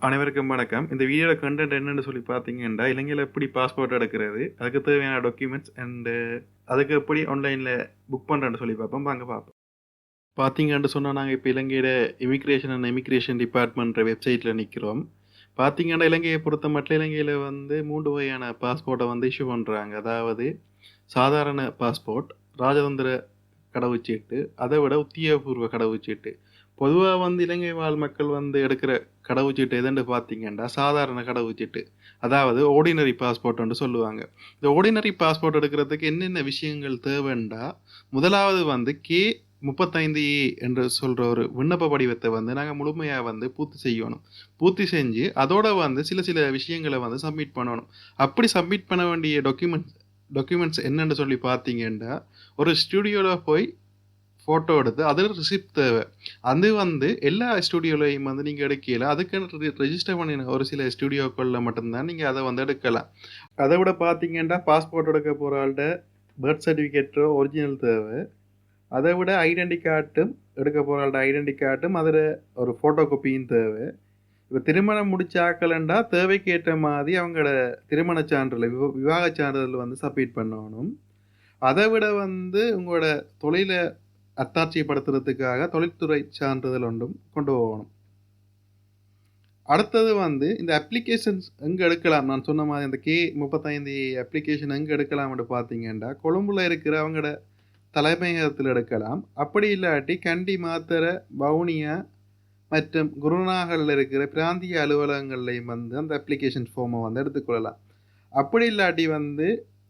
அனைவருக்கும் வணக்கம். இந்த வீடியோட கண்டென்ட் என்னன்னு சொல்லி பார்த்தீங்கன்னா, இலங்கையில எப்படி பாஸ்போர்ட் எடுக்கிறது, அதுக்கு தேவையான டாக்குமெண்ட்ஸ் அண்டு அதுக்கு எப்படி ஆன்லைனில் புக் பண்ணுறேன்னு சொல்லி பார்ப்போம். வாங்க பார்ப்போம். பார்த்தீங்கன்னு சொன்னால், நாங்கள் இப்போ இலங்கையோட இமிக்ரேஷன் அண்ட் எமிக்ரேஷன் டிபார்ட்மெண்ட் வெப்சைட்டில் நிற்கிறோம். பார்த்தீங்கன்னா, இலங்கையை பொறுத்த மட்டும் இலங்கையில் 3 வகையான பாஸ்போர்ட்டை இஷ்யூ பண்ணுறாங்க. அதாவது சாதாரண பாஸ்போர்ட், ராஜதந்திர கடவுச்சீட்டு, அதை விட உத்தியோகபூர்வ கடவுச்சீட்டு. பொதுவாக இலங்கை வாழ் மக்கள் எடுக்கிற கடவுச்சீட்டு எதுன்னு பார்த்தீங்கன்னா சாதாரண கடவுச்சீட்டு, அதாவது ஆர்டினரி பாஸ்போர்ட்னு சொல்லுவாங்க. இந்த ஆர்டினரி பாஸ்போர்ட் எடுக்கிறதுக்கு என்னென்ன விஷயங்கள் தேவைண்டா, முதலாவது K35A என்று சொல்கிற ஒரு விண்ணப்ப படிவத்தை நாங்கள் முழுமையாக பூர்த்தி செய்யணும். பூர்த்தி செஞ்சு அதோட சில விஷயங்களை சப்மிட் பண்ணணும். அப்படி சப்மிட் பண்ண வேண்டிய டாக்குமெண்ட்ஸ் என்னென்னு சொல்லி பார்த்தீங்கன்னா, ஒரு ஸ்டுடியோவில் போய் ஃபோட்டோ எடுத்து அதில் ரிசிப்ட் தேவை. அது எல்லா ஸ்டுடியோலையும் நீங்கள் எடுக்கல. அதுக்குன்னு ரெஜிஸ்டர் பண்ணின ஒரு சில ஸ்டுடியோக்களில் மட்டும்தான் நீங்கள் அதை எடுக்கலாம். அதை விட பார்த்தீங்கன்னா, பாஸ்போர்ட் எடுக்க போகிற ஆள்கிட்ட பர்த் சர்டிஃபிகேட்டோ ஒரிஜினல் தேவை. அதை விட ஐடென்டி கார்டும் எடுக்க போகிற ஆள்கிட்ட ஐடென்டி கார்டும் அதில் ஒரு ஃபோட்டோ காப்பியும் தேவை. இப்போ திருமணம் முடிச்சாக்கலண்டா தேவைக்கு ஏற்ற மாதிரி அவங்களோட திருமண சான்றிதழ், விவாக சான்றிதழ் சப்மிட் பண்ணணும். அதை விட உங்களோட தொழிலை அத்தாட்சிப்படுத்துறதுக்காக தொழில்துறை சான்றிதழ் ஒன்றும் கொண்டு போகணும். அடுத்தது இந்த அப்ளிகேஷன்ஸ் எங்கே எடுக்கலாம். நான் சொன்ன மாதிரி இந்த K35 அப்ளிகேஷன் எங்கே எடுக்கலாம்னு பார்த்தீங்கன்னா, கொழும்புல இருக்கிற அவங்களோட தலைமையகத்தில் எடுக்கலாம். அப்படி இல்லாட்டி கண்டி, மாத்தறை, வவுனியா மற்றும் குருநாகலில் இருக்கிற பிராந்திய அலுவலகங்கள்லையும் அந்த அப்ளிகேஷன் ஃபார்மை எடுத்துக்கொள்ளலாம். அப்படி இல்லாட்டி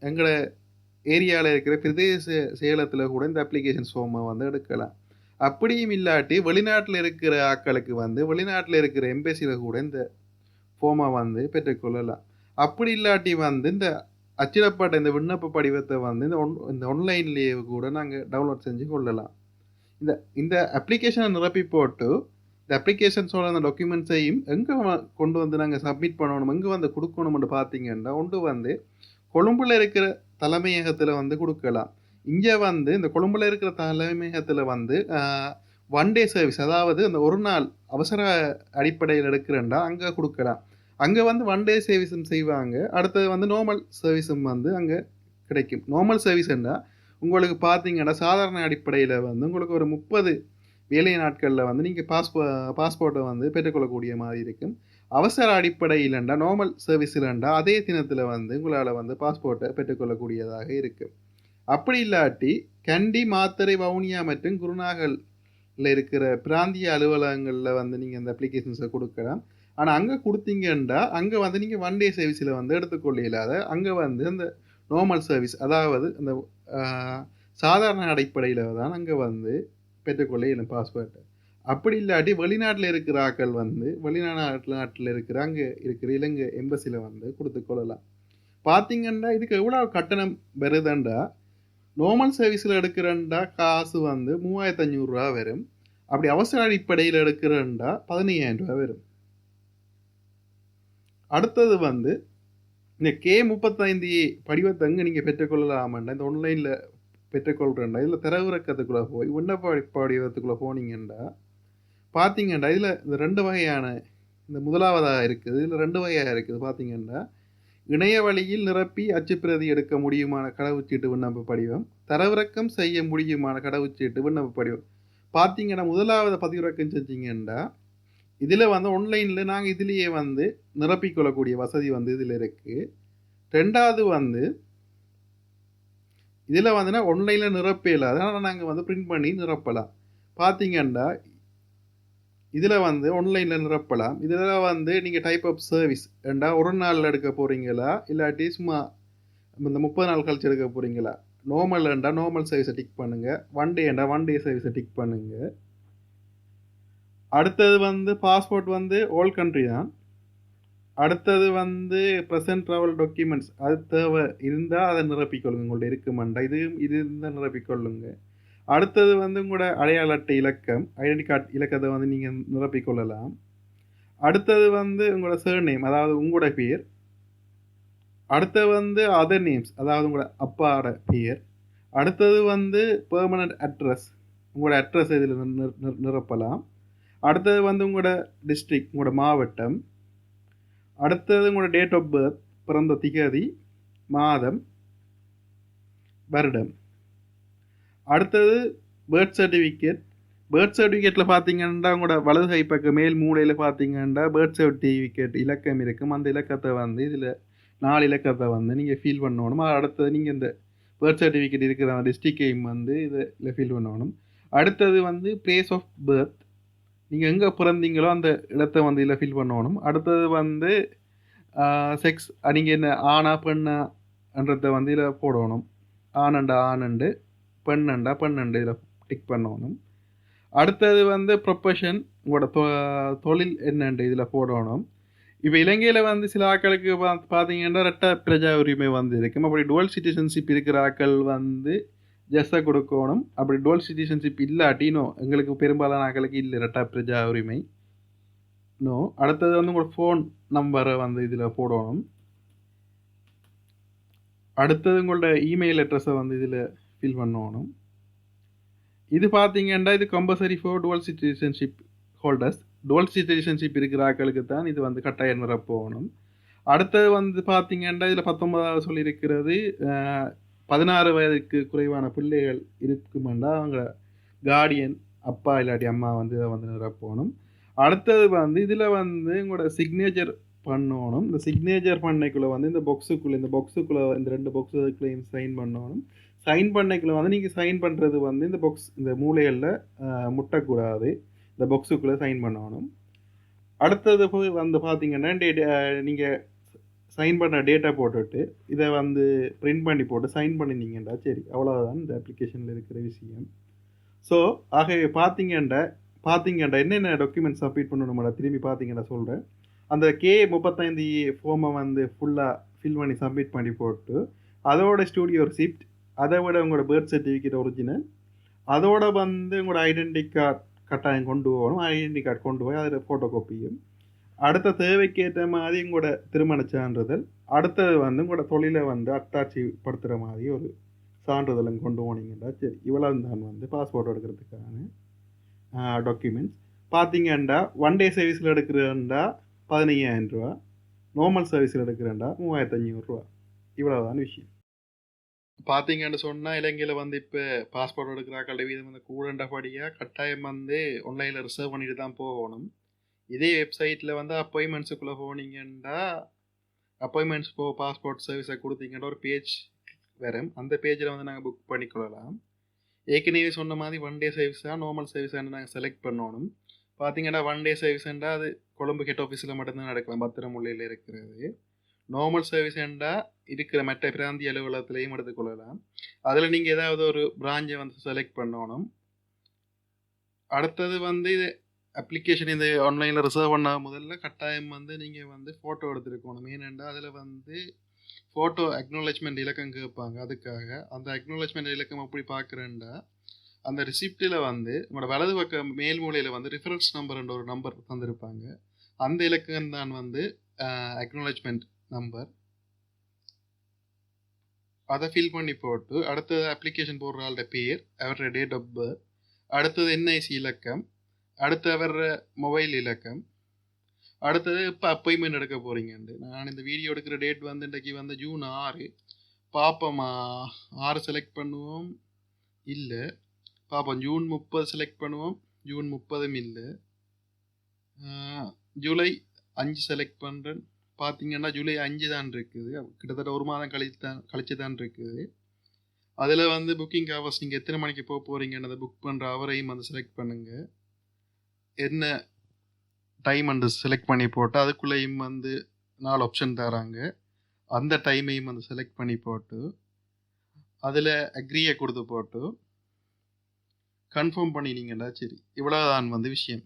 எங்களை ஏரியாவில் இருக்கிற பிரதேச சேலத்தில் கூட இந்த அப்ளிகேஷன் ஃபார்மை எடுக்கலாம். அப்படியும் இல்லாட்டி வெளிநாட்டில் இருக்கிற ஆட்களுக்கு வெளிநாட்டில் இருக்கிற எம்பசியில் கூட இந்த ஃபார்மை பெற்றுக்கொள்ளலாம். அப்படி இல்லாட்டி இந்த அச்சிடப்பட்ட இந்த விண்ணப்ப படிவத்தை இந்த ஆன்லைன்லேயே கூட நாங்கள் டவுன்லோட் செஞ்சு கொள்ளலாம். இந்த அப்ளிகேஷனை நிரப்பி போட்டு இந்த அப்ளிகேஷன்ஸோட அந்த டாக்குமெண்ட்ஸையும் எங்கே கொண்டு நாங்கள் சப்மிட் பண்ணணும், எங்கே கொடுக்கணும்னு பார்த்தீங்கன்னா, ஒன்று கொழும்புல இருக்கிற தலைமையகத்தில் கொடுக்கலாம். இங்கே இந்த கொழும்புல இருக்கிற தலைமையகத்தில் 1 டே சர்வீஸ், அதாவது அந்த ஒரு நாள் அவசர அடிப்படையில் எடுக்கிறேன்டா அங்கே கொடுக்கலாம். அங்கே 1 டே சர்வீஸும் செய்வாங்க. அடுத்தது நார்மல் சர்வீஸும் அங்கே கிடைக்கும். நார்மல் சர்வீஸ்ன்றா உங்களுக்கு பார்த்தீங்கன்னா சாதாரண அடிப்படையில் உங்களுக்கு ஒரு 30 வேலை நாட்களில் நீங்கள் பாஸ்போர்ட்டை பெற்றுக்கொள்ளக்கூடிய மாதிரி இருக்கும். அவசர அடிப்படையிலண்டா நார்மல் சர்வீஸில்ண்டா அதே தினத்தில் உங்களால் பாஸ்போர்ட்டை பெற்றுக்கொள்ளக்கூடியதாக இருக்குது. அப்படி இல்லாட்டி கண்டி, மாத்தறை, வவுனியா மற்றும் குருநாகலில் இருக்கிற பிராந்திய அலுவலகங்களில் நீங்கள் அந்த அப்ளிகேஷன்ஸை கொடுக்கலாம். ஆனால் அங்கே கொடுத்தீங்கன்னா அங்கே நீங்கள் 1 டே சர்வீஸில் எடுத்துக்கொள்ள இல்லாத அங்கே அந்த நார்மல் சர்வீஸ், அதாவது அந்த சாதாரண அடிப்படையில் தான் அங்கே பெற்றுக்கொள்ள இயலும் பாஸ்போர்ட்டை. அப்படி இல்லாட்டி வெளிநாட்டில் இருக்கிற ஆக்கள் வெளிநாட்டில் இருக்கிற அங்கே இருக்கிற இலங்கை எம்பசியில் கொடுத்துக்கொள்ளலாம். பார்த்தீங்கன்னா இதுக்கு எவ்வளோ கட்டணம் வருதுண்டா, நார்மல் சர்வீஸில் எடுக்கிறண்டா காசு 3500 ரூபா வரும். அப்படி அவசர அடிப்படையில் எடுக்கிறண்டா 15,000 ரூபா வரும். அடுத்தது இந்த K35 படிவத்தை எங்கே நீங்கள் பெற்றுக்கொள்ளலாமண்டா, இந்த ஆன்லைனில் பெற்றுக்கொள்கிறேன்டா இதில் தரவிறக்கத்துக்குள்ளே போய் விண்ணப்ப படிவத்துக்குள்ளே போனீங்கன்னா பார்த்தீங்கன்னா இதில் இந்த 2 வகையான, இந்த முதலாவதாக இருக்குது, இதில் 2 வகையாக இருக்குது. பார்த்தீங்கன்னா இணைய வழியில் நிரப்பி அச்சுப்பிரதி எடுக்க முடியுமான கடவுச்சீட்டு விண்ணப்ப படிவம், தரவிறக்கம் செய்ய முடியுமான கடவுச்சீட்டு விண்ணப்ப படிவம். பார்த்தீங்கன்னா முதலாவது பதிவிறக்கம் செஞ்சீங்கன்னா இதில் ஆன்லைனில் நாங்கள் இதிலேயே நிரப்பிக்கொள்ளக்கூடிய வசதி இதில் இருக்குது. ரெண்டாவது இதில் ஆன்லைனில் நிரப்பல, அதனால் நாங்கள் பிரிண்ட் பண்ணி நிரப்பலாம். பார்த்தீங்கன்னா இதில் ஆன்லைனில் நிரப்பலாம். இதில் நீங்கள் டைப் ஆஃப் சர்வீஸ் ஏண்டா ஒரு நாளில் எடுக்க போகிறீங்களா இல்லாட்டி சும்மா இந்த 30 நாள் கழிச்சு எடுக்க போகிறீங்களா. நார்மல்ண்டா நார்மல் சர்வீஸை டிக் பண்ணுங்கள். 1 டேண்டா 1 டே சர்வீஸை டிக் பண்ணுங்கள். அடுத்தது பாஸ்போர்ட் ஆல் கண்ட்ரி தான். அடுத்தது ப்ரெசன்ட் ட்ராவல் டாக்குமெண்ட்ஸ், அது தேவை இருந்தால் அதை நிரப்பிக்கொள்ளுங்க. உங்கள்ட்ட இருக்குமாண்டா இது இருந்தால் நிரப்பிக்கொள்ளுங்க. அடுத்தது உங்களோட அடையாள அட்டை இலக்கம், ஐடென்டி கார்டு இலக்கத்தை நீங்கள் நிரப்பிக்கொள்ளலாம். அடுத்தது உங்களோட சர்நேம், அதாவது உங்களோட பேர். அடுத்தது அதர் நேம்ஸ், அதாவது உங்களோட அப்பாவோட பேர். அடுத்தது பெர்மனன்ட் அட்ரஸ், உங்களோட அட்ரஸ் இதில் நிரப்பலாம். அடுத்தது உங்களோட டிஸ்ட்ரிக்ட், உங்களோட மாவட்டம். அடுத்தது உங்களோட டேட் ஆஃப் பர்த், பிறந்த திகதி, மாதம், வருடம். அடுத்தது பர்த் சர்டிஃபிகேட். பர்த் சர்டிஃபிகேட்டில் பார்த்தீங்கன்னா உங்களோட வலது கை பக்கம் மேல் மூலையில் பார்த்தீங்கன்னா பர்த் சர்டிஃபிகேட் இலக்கம் இருக்கும். அந்த இலக்கத்தை வந்து இதில் 4 இலக்கத்தை வந்து நீங்கள் ஃபில் பண்ணணும். அடுத்தது நீங்கள் இந்த பர்த் சர்டிஃபிகேட் இருக்கிற அந்த டிஸ்ட்ரிக்டையும் வந்து இதில் ஃபில் பண்ணணும். அடுத்தது வந்து பிளேஸ் ஆஃப் பர்த், நீங்கள் எங்கே பிறந்தீங்களோ அந்த இடத்த வந்து இதில் ஃபில் பண்ணணும். அடுத்தது வந்து செக்ஸ், நீங்கள் என்ன ஆணா பெண்ணான்றதை வந்து இதில் போடணும். ஆனண்டா ஆனண்டு, பெண்ணண்டா பெண்ணண்டு இதில் டிக் பண்ணணும். அடுத்தது வந்து ப்ரொஃபஷன், உங்களோட தொழில் என்னண்டு இதில் போடணும். இப்போ இலங்கையில் வந்து சில ஆக்களுக்கு பார்த்தீங்கன்னா ரெட்ட பிரஜா உரிமை வந்து இருக்கும். அப்படி டுவல் சிட்டிசன்ஷிப் இருக்கிற ஆக்கள் வந்து ஜஸ்ஸை கொடுக்கணும். அப்படி டுவல் சிட்டிசன்ஷிப் இல்லாட்டினோ எங்களுக்கு பெரும்பாலான ஆக்களுக்கு இல்லை ரெட்டா பிரஜா உரிமை நோ. அடுத்தது வந்து உங்களோட ஃபோன் நம்பரை வந்து இதில் போடணும். அடுத்தது உங்களோட இமெயில் அட்ரஸை வந்து இதில் ஃபில் பண்ணணும். இது பார்த்தீங்கன்னா இது compulsory for twelve citizenship holders. Twelve citizenship இருக்கிற ஆக்களுக்கு தான் இது வந்து கட்டாயம் நிரப்பணும். அடுத்தது வந்து பார்த்தீங்கன்னா இதில் 19வது சொல்லியிருக்கிறது 16 வயதுக்கு குறைவான பிள்ளைகள் இருக்குமெண்டா அவங்க கார்டியன் அப்பா இல்லாட்டி அம்மா வந்து இதை வந்து நிரப்பணும். அடுத்தது வந்து இதில் வந்து உங்களோட சிக்னேச்சர் பண்ணணும். இந்த சிக்னேச்சர் பண்ணைக்குள்ளே வந்து இந்த பாக்ஸுக்குள்ளே இந்த 2 பாக்ஸுக்குள்ளேயும் சைன் பண்ணணும். சைன் பண்ணைக்குள்ளே வந்து நீங்கள் சைன் பண்ணுறது வந்து இந்த பாக்ஸ் இந்த மூலைகளில் முட்டக்கூடாது. இந்த பாக்ஸுக்குள்ளே சைன் பண்ணணும். அடுத்தது போய் வந்து பார்த்தீங்கன்னா நீங்கள் சைன் பண்ண டேட்டா போட்டுட்டு இதை வந்து பிரிண்ட் பண்ணி போட்டு சைன் பண்ணினீங்கண்டா சரி, அவ்வளோதான் இந்த அப்ளிகேஷனில் இருக்கிற விஷயம். ஸோ ஆகவே பார்த்தீங்கண்டா என்னென்ன டாக்குமெண்ட்ஸ் சப்மிட் பண்ணணுமாடா திரும்பி பார்த்தீங்கன்னா சொல்கிறேன். அந்த K35 ஃபார்மை வந்து ஃபுல்லாக ஃபில் பண்ணி சப்மிட் பண்ணி போட்டு அதோட ஸ்டூடியோ ரிசிப்ட், அதை விட உங்களோட பர்த் சர்டிஃபிகேட் ஒரிஜினல், அதோட வந்து உங்களோட ஐடென்டி கார்டு கட்டாயம் கொண்டு போகணும். ஐடென்டி கார்டு கொண்டு போய் அதில் ஃபோட்டோ காப்பியும், அடுத்த தேவைக்கேற்ற மாதிரி உங்களோட திருமண சான்றிதழ், அடுத்தது வந்து உங்களோட தொழிலை வந்து அத்தாட்சி படுத்துகிற மாதிரி ஒரு சான்றிதழும் கொண்டு போனீங்கன்னா சரி, இவ்வளவு தான் வந்து பாஸ்போர்ட் எடுக்கிறதுக்கான டாக்குமெண்ட்ஸ். பார்த்தீங்கன்னா 1 டே சர்வீஸில் எடுக்கிறேன்டா 15,000 ரூபா, நார்மல் சர்வீஸில் எடுக்கிறேன்டா 3,500 ரூபா. இவ்வளவுதான் விஷயம். பார்த்தீங்கன்னு சொன்னால் இலங்கையில் வந்து இப்போ பாஸ்போர்ட் எடுக்கிறாக்கள வீதம் வந்து கூடண்டபடியாக கட்டாயம் வந்து ஆன்லைனில் ரிசர்வ் பண்ணிட்டு தான் போகணும். இதே வெப்சைட்டில் வந்து அப்பாயின்மெண்ட்ஸுக்குள்ளே போனீங்கன்னா அப்பாயின்மெண்ட்ஸ் பாஸ்போர்ட் சர்வீஸை கொடுத்தீங்கன்னா ஒரு பேஜ் வரும். அந்த பேஜில் வந்து நாங்கள் புக் பண்ணிக்கொள்ளலாம். ஏற்கனவே சொன்ன மாதிரி 1 டே சர்வீஸாக நார்மல் சர்வீஸாக நாங்கள் செலக்ட் பண்ணணும். பார்த்தீங்கன்னா 1 டே சர்வீஸ்ண்டா அது கொழும்பு ஹெட் ஆஃபீஸில் மட்டும்தான் நடக்கலாம், பத்திரமுல்லையில் இருக்கிறது. நார்மல் சர்வீஸ்ண்டா இருக்கிற மற்ற பிராந்திய அலுவலகத்திலையும் எடுத்துக்கொள்ளலாம். அதில் நீங்கள் ஏதாவது ஒரு பிராஞ்சை வந்து செலக்ட் பண்ணணும். அடுத்தது வந்து இது அப்ளிகேஷன் இந்த ஆன்லைனில் ரிசர்வ் பண்ண முதல்ல கட்டாயம் வந்து நீங்கள் வந்து ஃபோட்டோ எடுத்துருக்கணும். ஏனெண்டா அதில் வந்து ஃபோட்டோ அக்னாலஜ்மெண்ட் இலக்கம் கேட்பாங்க. அதுக்காக அந்த அக்னாலஜ்மெண்ட் இலக்கம் எப்படி பார்க்குறேன்டா அந்த ரிசிப்டில் வந்து உங்களோட வலது பக்கம் மேல் மூலையில் வந்து ரெஃபரன்ஸ் நம்பர்ன்ற ஒரு நம்பர் தந்திருப்பாங்க. அந்த இலக்கம் தான் வந்து அக்னாலஜ்மெண்ட் நம்பர். அதை ஃபில் பண்ணி போட்டு அடுத்தது அப்ளிகேஷன் போடுற ஆளோட பேர், அவரோட டேட் ஆஃப் பர்த், அடுத்தது என்ஐசி இலக்கம், அடுத்து அவர மொபைல் இலக்கம், அடுத்தது இப்போ அப்பாயின்மெண்ட் எடுக்க போகிறீங்கண்டு. நான் இந்த வீடியோ எடுக்கிற டேட் வந்து இன்றைக்கி வந்து ஜூன் 6 பார்ப்போமா, 6 செலக்ட் பண்ணுவோம், இல்லை பார்ப்போம் ஜூன் 30 செலக்ட் பண்ணுவோம், ஜூன் 30 இல்லை, ஜூலை 5 செலக்ட் பண்ணுறேன். பார்த்தீங்கன்னா ஜூலை 5 தான் இருக்குது, கிட்டத்தட்ட 1 மாதம் கழிச்சு தான் இருக்குது. அதில் வந்து புக்கிங் ஹவர்ஸ் நீங்கள் எத்தனை மணிக்கு போக போகிறீங்கன்றதை புக் பண்ணுற அவரையும் வந்து செலக்ட் பண்ணுங்கள். என்ன டைம் வந்து செலக்ட் பண்ணி போட்டு அதுக்குள்ளேயும் வந்து 4 ஆப்ஷன் தராங்க. அந்த டைமையும் வந்து செலக்ட் பண்ணி போட்டு அதில் அக்ரியை கொடுத்து போட்டு கன்ஃபார்ம் பண்ணினீங்கடா சரி, இவ்வளோதான் வந்து விஷயம்.